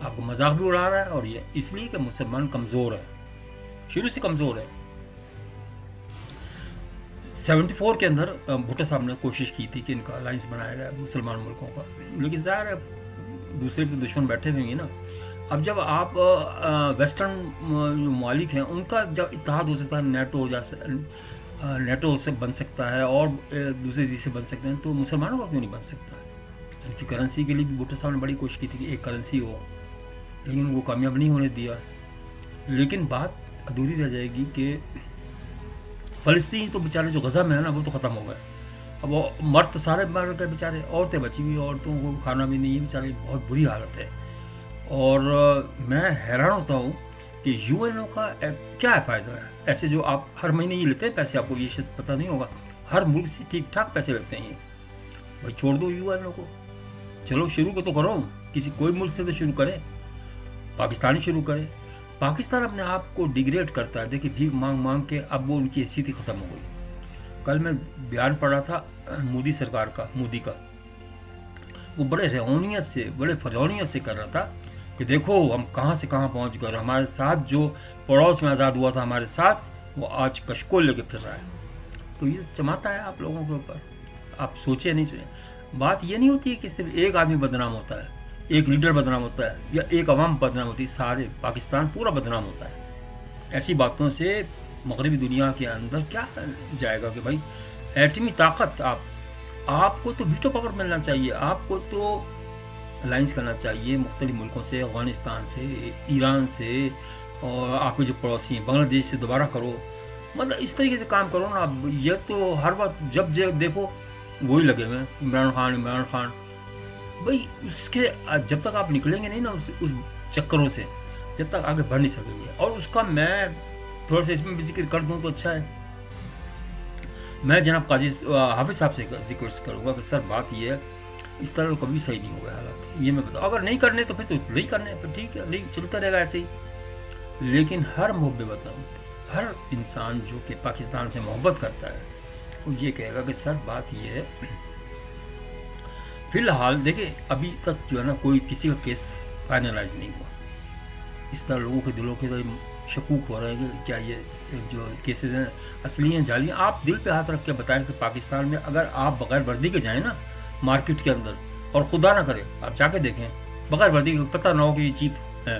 آپ کو مذاق بھی اڑا رہا ہے، اور یہ اس لیے کہ مسلمان کمزور ہے، شروع سے کمزور ہے۔ 74 کے اندر بھٹو صاحب نے کوشش کی تھی کہ ان کا الائنس بنایا گیا مسلمان ملکوں کا، لیکن ظاہر ہے دوسرے کے دشمن بیٹھے ہوئے ہیں نا۔ اب جب آپ ویسٹرن جو ممالک ہیں ان کا جب اتحاد ہو سکتا ہے، نیٹو سے بن سکتا ہے اور دوسرے دیش سے بن سکتے ہیں، تو مسلمانوں کا کیوں نہیں بن سکتا؟ ان کی کرنسی کے لیے بھی بھٹو صاحب نے بڑی کوشش کی تھی کہ ایک کرنسی ہو، لیکن وہ کامیاب نہیں ہونے دیا۔ لیکن بات ادھوری رہ جائے گی کہ فلسطین تو بیچارے جو غزہ میں ہے نا وہ تو ختم ہو گئے، اب وہ مرد تو سارے مر گئے بیچارے، عورتیں بچی ہوئی، عورتوں کو کھانا بھی نہیں ہے بیچارے، بہت بری حالت ہے۔ اور میں حیران ہوتا ہوں کہ یو این او کا کیا ہے فائدہ ہے؟ ایسے جو آپ ہر مہینے یہ لیتے ہیں پیسے، آپ کو یہ شاید پتہ نہیں ہوگا، ہر ملک سے ٹھیک ٹھاک پیسے لیتے ہیں یہ۔ بھائی چھوڑ دو یو این او کو، چلو شروع تو کرو، کوئی ملک سے تو شروع کرے، پاکستانی شروع کرے۔ پاکستان اپنے آپ کو ڈیگریڈ کرتا ہے، دیکھیں بھیک مانگ مانگ کے اب وہ ان کی حیثیت ہی ختم ہو گئی۔ کل میں بیان پڑھ رہا تھا مودی سرکار کا، مودی کا، وہ بڑے رعونیت سے، بڑے فرعونیت سے کر رہا تھا کہ دیکھو ہم کہاں سے کہاں پہنچ گئے، ہمارے ساتھ جو پڑوس میں آزاد ہوا تھا ہمارے ساتھ، وہ آج کشکول لے کے پھر رہا ہے۔ تو یہ چماتا ہے آپ لوگوں کے اوپر، آپ سوچے نہیں سوچے۔ بات یہ نہیں ہوتی ہے کہ صرف ایک آدمی بدنام ہوتا ہے، ایک لیڈر بدنام ہوتا ہے، یا ایک عوام بدنام ہوتی ہے، سارے پاکستان پورا بدنام ہوتا ہے۔ ایسی باتوں سے مغربی دنیا کے اندر کیا جائے گا کہ بھائی ایٹمی طاقت، آپ کو تو ویٹو پاور ملنا چاہیے، آپ کو تو الائنس کرنا چاہیے مختلف ملکوں سے، افغانستان سے، ایران سے، اور آپ کے جو پڑوسی ہیں بنگلہ دیش سے دوبارہ کرو، مطلب اس طریقے سے کام کرو نا۔ یہ تو ہر وقت جب دیکھو وہی لگے ہوئے ہیں، عمران خان بھائی، اس کے جب تک آپ نکلیں گے نہیں نا اس چکروں سے، جب تک آگے بڑھ نہیں سکیں گے۔ اور اس کا میں تھوڑا سا اس میں بھی ذکر کر دوں تو اچھا ہے، میں جناب قاضی حافظ صاحب سے ذکر کروں گا کہ سر بات یہ ہے، اس طرح تو کبھی صحیح نہیں ہوگا حالات، یہ میں بتاؤں، اگر نہیں کرنے تو پھر نہیں کرنے، پھر ٹھیک ہے، نہیں چلتا رہے گا ایسے ہی۔ لیکن ہر محب وطن، ہر انسان جو کہ پاکستان سے محبت کرتا ہے، وہ یہ کہے گا کہ سر بات یہ ہے، فی الحال دیکھیں ابھی تک جو ہے نا کوئی کسی کا کیس فائنلائز نہیں ہوا، اس طرح لوگوں کے دلوں کے شکوک ہو رہے ہیں کہ کیا یہ جو کیسز ہیں اصلی ہیں جعلی ہیں۔ آپ دل پہ ہاتھ رکھ کے بتائیں کہ پاکستان میں اگر آپ بغیر وردی کے جائیں نا مارکیٹ کے اندر، اور خدا نہ کرے آپ جا کے دیکھیں بغیر وردی کے، پتہ نہ ہو کہ یہ چیف ہے،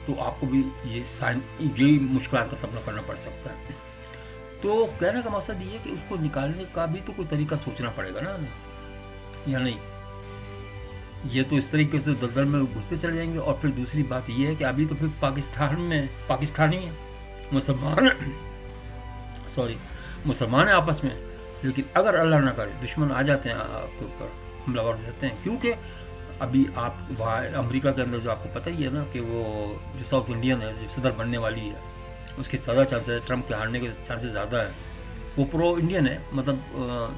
تو آپ کو بھی یہی مشکلات کا سامنا کرنا پڑ سکتا ہے۔ تو کہنے کا مقصد یہ ہے کہ اس کو نکالنے کا بھی تو کوئی طریقہ سوچنا پڑے گا نا، یا نہیں؟ یہ تو اس طریقے سے دلدل میں گھستے چلے جائیں گے۔ اور پھر دوسری بات یہ ہے کہ ابھی تو پھر پاکستان میں پاکستانی ہیں، مسلمان ہیں آپس میں، لیکن اگر اللہ نہ کرے دشمن آ جاتے ہیں آپ کے اوپر، حملہ ور ہو جاتے ہیں، کیونکہ ابھی آپ وہاں امریکہ کے اندر جو آپ کو پتہ ہی ہے نا کہ وہ جو ساؤتھ انڈین ہے جو صدر بننے والی ہے، اس کے زیادہ چانسز ہے، ٹرمپ کے ہارنے کے چانسز زیادہ ہیں، وہ پرو انڈین ہے، مطلب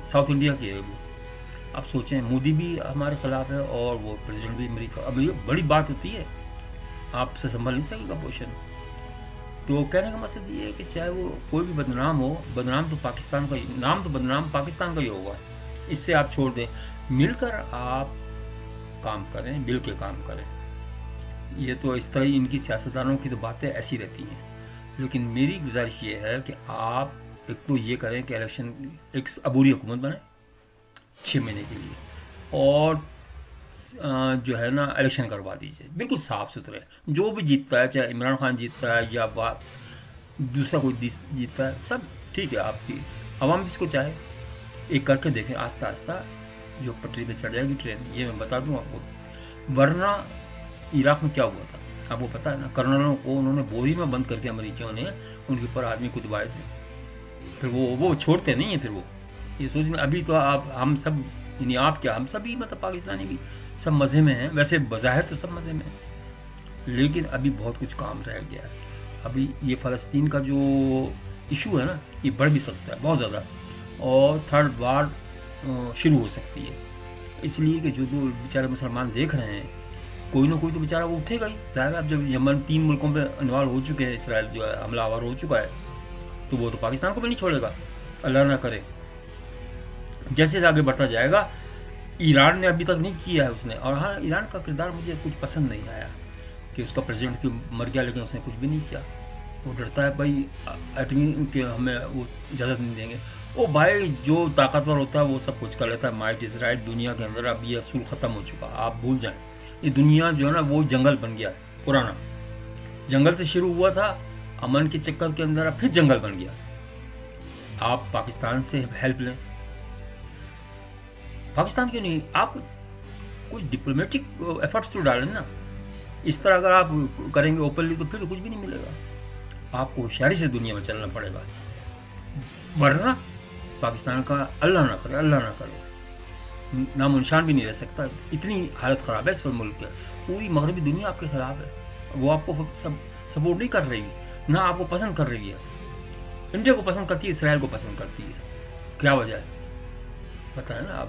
ساؤتھ انڈیا کی ہے وہ۔ آپ سوچیں مودی بھی ہمارے خلاف ہے اور وہ پریزیڈنٹ بھی امریکہ، اب یہ بڑی بات ہوتی ہے، آپ سے سنبھل نہیں سکے گا پوزیشن۔ تو کہنے کا مقصد یہ ہے کہ چاہے وہ کوئی بھی بدنام ہو، بدنام تو پاکستان کا ہی، نام تو بدنام پاکستان کا ہی ہوگا، اس سے آپ چھوڑ دیں، مل کر آپ کام کریں، مل کے کام کریں۔ یہ تو اس طرح ہی ان کی سیاستدانوں کی تو باتیں ایسی رہتی ہیں، لیکن میری گزارش یہ ہے کہ آپ ایک تو یہ کریں کہ الیکشن ایک عبوری حکومت بنائیں 6 مہینے کے لیے، اور جو ہے نا الیکشن کروا دیجیے بالکل صاف ستھرے، جو بھی جیتتا ہے، چاہے عمران خان جیتتا ہے یا دوسرا کوئی جیتتا ہے، سب ٹھیک ہے، آپ کی عوام جس کو چاہے ایک کر کے دیکھیں، آہستہ آہستہ جو پٹری پہ چڑھ جائے گی ٹرین، یہ میں بتا دوں آپ کو۔ ورنہ عراق میں کیا ہوا تھا آپ کو پتہ ہے نا، کرنلوں کو انہوں نے بوری میں بند کر کے امریکیوں نے ان کے اوپر آدمی کتوائے تھے، پھر وہ چھوڑتے نہیں ہیں، پھر وہ یہ سوچنا ابھی تو ہم سب، یعنی آپ کیا ہم سب ہی مطلب پاکستانی بھی سب مزے میں ہیں، ویسے بظاہر تو سب مزے میں ہیں، لیکن ابھی بہت کچھ کام رہ گیا ہے۔ ابھی یہ فلسطین کا جو ایشو ہے نا، یہ بڑھ بھی سکتا ہے بہت زیادہ، اور تھرڈ وار شروع ہو سکتی ہے، اس لیے کہ جو بیچارے مسلمان دیکھ رہے ہیں، کوئی نہ کوئی تو بیچارہ وہ اٹھے گا ہی، ظاہر ہے۔ اب جب یمن 3 ملکوں پہ انوالو ہو چکے ہیں، اسرائیل جو ہے حملہ آور ہو چکا ہے، تو وہ تو پاکستان کو بھی نہیں چھوڑے گا، اللہ نہ کرے۔ جیسے آگے بڑھتا جائے گا، ایران نے ابھی تک نہیں کیا ہے اس نے، اور ہاں ایران کا کردار مجھے کچھ پسند نہیں آیا، کہ اس کا پریزیڈنٹ کیوں مر گیا لیکن اس نے کچھ بھی نہیں کیا. وہ ڈرتا ہے بھائی ایٹمی کہ ہمیں وہ اجازت نہیں دیں گے. وہ بھائی جو طاقتور ہوتا ہے وہ سب کچھ کر لیتا ہے. Might is right. دنیا کے اندر اب یہ اصول ختم ہو چکا, آپ بھول جائیں. یہ دنیا جو ہے نا وہ جنگل بن گیا ہے پرانا. جنگل سے شروع ہوا تھا, امن کے چکر کے اندر اب پھر جنگل بن گیا. آپ پاکستان سے ہیلپ لیں. پاکستان کیوں نہیں, آپ کچھ ڈپلومیٹک ایفرٹس تو ڈالیں نا. اس طرح اگر آپ کریں گے اوپنلی تو پھر تو کچھ بھی نہیں ملے گا. آپ کو ہوشیاری سے دنیا میں چلنا پڑے گا, ورنہ پاکستان کا اللہ نہ کرے نام و نشان بھی نہیں رہ سکتا. اتنی حالت خراب ہے اس وقت ملک کے. پوری مغربی دنیا آپ کے خلاف ہے. وہ آپ کو سپورٹ نہیں کر رہی, نہ آپ کو پسند کر رہی ہے. انڈیا کو پسند کرتی ہے, اسرائیل کو پسند کرتی ہے. کیا وجہ ہے بتائیں نا آپ.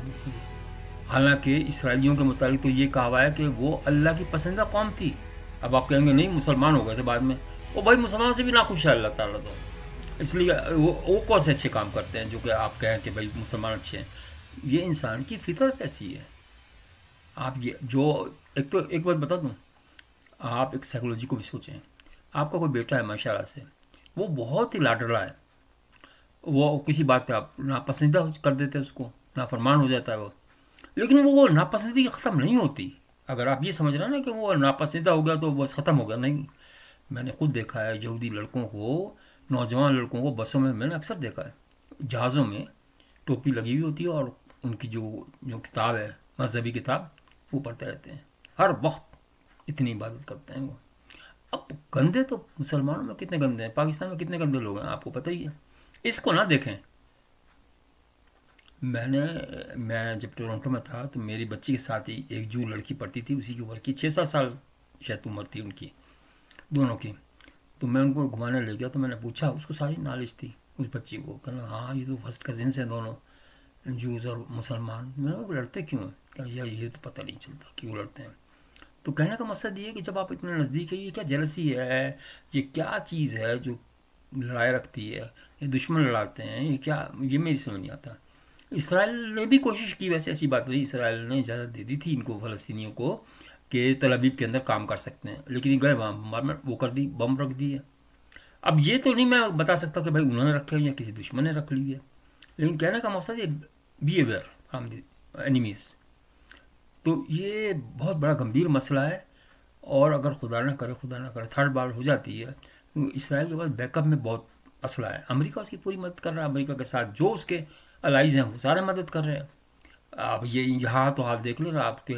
حالانکہ اسرائیلیوں کے متعلق تو یہ کہا ہوا ہے کہ وہ اللہ کی پسندیدہ قوم تھی. اب آپ کہیں گے نہیں مسلمان ہو گئے تھے بعد میں. وہ بھائی مسلمان سے بھی ناخوش ہے اللہ تعالیٰ تو. اس لیے وہ کون سے اچھے کام کرتے ہیں جو کہ آپ کہیں کہ بھائی مسلمان اچھے ہیں. یہ انسان کی فطرت ایسی ہے. آپ یہ جو ایک بات بتا دوں, آپ ایک سائیکولوجی کو بھی سوچیں. آپ کا کوئی بیٹا ہے ماشاء اللہ سے, وہ بہت ہی لاڈلا ہے. وہ کسی بات پہ آپ ناپسندیدہ کر دیتے اس کو, نافرمان ہو جاتا ہے وہ. لیکن وہ ناپسندیدگی ختم نہیں ہوتی. اگر آپ یہ سمجھ رہے ہیں نا کہ وہ ناپسندیدہ ہو گیا تو بس ختم ہو گیا, نہیں. میں نے خود دیکھا ہے یہودی لڑکوں کو, نوجوان لڑکوں کو بسوں میں نے اکثر دیکھا ہے, جہازوں میں ٹوپی لگی ہوئی ہوتی ہے اور ان کی جو کتاب ہے مذہبی کتاب وہ پڑھتے رہتے ہیں ہر وقت. اتنی عبادت کرتے ہیں وہ. اب گندے تو مسلمانوں میں کتنے گندے ہیں, پاکستان میں کتنے گندے لوگ ہیں آپ کو پتہ ہی ہے. اس کو نہ دیکھیں. میں جب ٹورنٹو میں تھا تو میری بچی کے ساتھ ہی ایک جو لڑکی پڑھتی تھی, اسی کی عمر کی 6-7 سال شاید عمر تھی ان کی دونوں کی. تو میں ان کو گھمانے لے گیا تو میں نے پوچھا, اس کو ساری نالج تھی اس بچی کو. کہنا ہاں یہ تو فرسٹ کزنس ہیں دونوں, جوز اور مسلمان. میں نے وہ لڑتے کیوں ہیں, کہ یار یہ تو پتہ نہیں چلتا کیوں لڑتے ہیں. تو کہنے کا مقصد یہ ہے کہ جب آپ اتنے نزدیک ہیں, یہ کیا جیلسی ہے, یہ کیا چیز ہے جو لڑائی رکھتی ہے, یہ دشمن لڑاتے ہیں, یہ کیا, یہ میری سمجھ نہیں آتا. اسرائیل نے بھی کوشش کی, ویسے ایسی بات نہیں, اسرائیل نے اجازت دے دی تھی ان کو, فلسطینیوں کو, کہ تل ابیب کے اندر کام کر سکتے ہیں. لیکن یہ گئے وہاں وہ کر دی, بم رکھ دی ہے. اب یہ تو نہیں میں بتا سکتا کہ بھائی انہوں نے رکھے یا کسی دشمن نے رکھ لی ہے. لیکن کہنے کا مقصد یہ be aware from the enemies. تو یہ بہت بڑا گمبھیر مسئلہ ہے. اور اگر خدا نہ کرے تھرڈ بار ہو جاتی ہے, اسرائیل کے پاس بیک اپ میں بہت اسلحہ ہے. امریکہ اس کی پوری مدد کر رہا ہے. امریکہ کے ساتھ جو اس کے الائز ہیں وہ سارے مدد کر رہے ہیں. اب یہ یہاں تو حال دیکھ لیں نا آپ کے,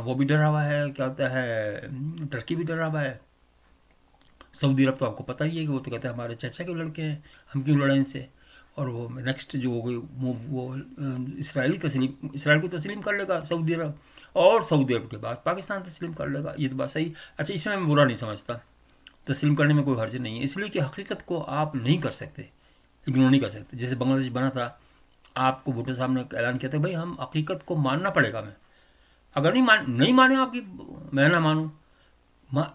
وہ بھی ڈرا ہوا ہے, کیا ہوتا ہے, ٹرکی بھی ڈرا ہوا ہے. سعودی عرب تو آپ کو پتہ ہی ہے کہ وہ تو کہتے ہیں ہمارے چچا کے لڑکے ہیں, ہم کیوں لڑیں ان سے. اور وہ نیکسٹ جو ہو گئی وہ اسرائیل کو تسلیم کر لے گا سعودی عرب, اور سعودی عرب کے بعد پاکستان تسلیم کر لے گا. یہ تو بات صحیح. اچھا اس میں برا نہیں سمجھتا, تسلیم کرنے میں کوئی حرج نہیں ہے, اس لیے کہ حقیقت کو آپ نہیں کر سکتے, اگنور نہیں کر سکتے. جیسے بنگلہ دیش بنا تھا, آپ کو بھٹو صاحب نے اعلان کیا تھا بھائی ہم حقیقت کو ماننا پڑے گا. میں اگر نہیں مانے آپ کی, میں نہ مانوں,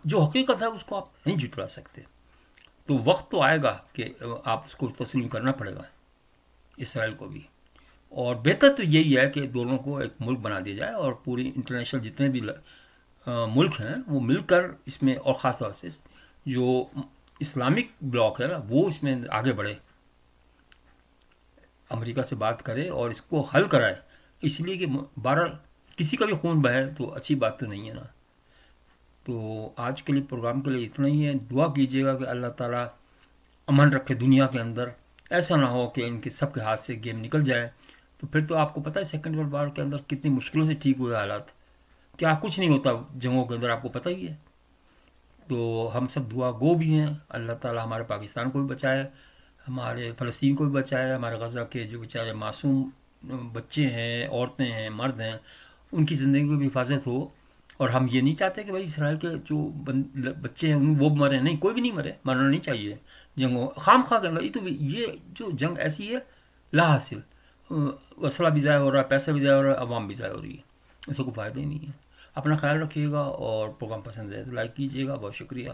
جو حقیقت ہے اس کو آپ نہیں جھٹلا سکتے. تو وقت تو آئے گا کہ آپ اس کو تسلیم کرنا پڑے گا اسرائیل کو بھی. اور بہتر تو یہی ہے کہ دونوں کو ایک ملک بنا دیا جائے, اور پوری انٹرنیشنل جتنے بھی ملک ہیں وہ مل کر اس میں, اور خاص طور سے جو اسلامک بلاک ہے نا وہ اس میں آگے بڑھے, امریکہ سے بات کرے اور اس کو حل کرائے. اس لیے کہ بہرحال کسی کا بھی خون بہے تو اچھی بات تو نہیں ہے نا. تو آج کے لیے پروگرام کے لیے اتنا ہی ہے. دعا کیجیے گا کہ اللہ تعالیٰ امن رکھے دنیا کے اندر. ایسا نہ ہو کہ ان کے سب کے ہاتھ سے گیم نکل جائے. تو پھر تو آپ کو پتہ ہے سیکنڈ ورلڈ وار کے اندر کتنی مشکلوں سے ٹھیک ہوئے حالات. کیا کچھ نہیں ہوتا جنگوں کے اندر, آپ کو پتہ ہی ہے. تو ہم سب دعا گو بھی ہیں. اللہ تعالیٰ ہمارے پاکستان کو بھی بچائے, ہمارے فلسطین کو بھی بچائے, ہمارے غزہ کے جو بیچارے معصوم بچے ہیں, عورتیں ہیں, مرد ہیں, ان کی زندگی کی بھی حفاظت ہو. اور ہم یہ نہیں چاہتے کہ بھائی اسرائیل کے جو بچے ہیں وہ مریں, نہیں, کوئی بھی نہیں مرے, مرنا نہیں چاہیے جنگوں خام خواہ کے اندر. یہ جو جنگ ایسی ہے لا حاصل, اسلحہ بھی ضائع ہو رہا ہے, پیسہ بھی ضائع ہو رہا ہے, عوام بھی ضائع ہو رہی ہے, اس سے کوئی فائدہ ہی نہیں ہے. اپنا خیال رکھیے گا, اور پروگرام پسند ہے تو لائک کیجیے گا. بہت شکریہ.